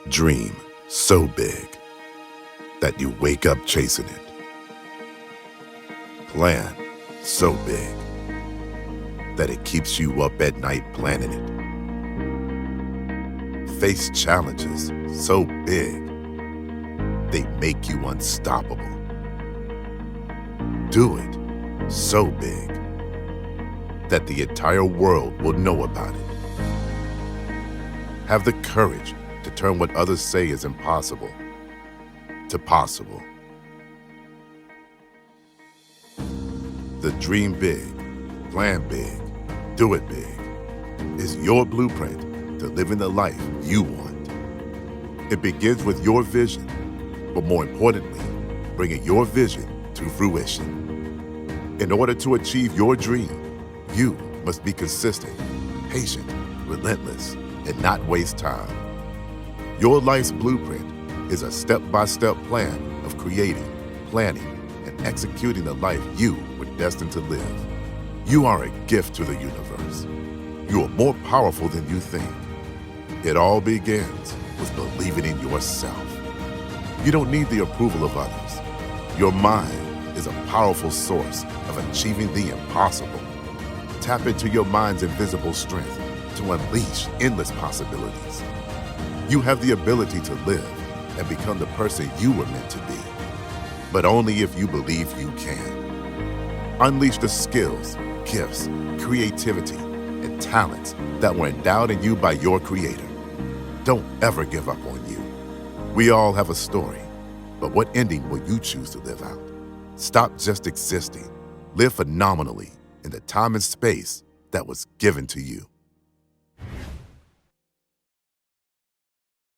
Dream so big that you wake up chasing it. Plan so big that it keeps you up at night planning it. Face challenges so big they make you unstoppable. Do it so big that the entire world will know about it. Have the courage to turn what others say is impossible to possible. The dream big, plan big, do it big is your blueprint to living the life you want. It begins with your vision, but more importantly, bringing your vision to fruition. In order to achieve your dream, you must be consistent, patient, relentless, and not waste time. Your life's blueprint is a step-by-step plan of creating, planning, and executing the life you were destined to live. You are a gift to the universe. You are more powerful than you think. It all begins with believing in yourself. You don't need the approval of others. Your mind is a powerful source of achieving the impossible. Tap into your mind's invisible strength to unleash endless possibilities. You have the ability to live and become the person you were meant to be, but only if you believe you can. Unleash the skills, gifts, creativity, and talents that were endowed in you by your Creator. Don't ever give up on you. We all have a story, but what ending will you choose to live out? Stop just existing. Live phenomenally in the time and space that was given to you.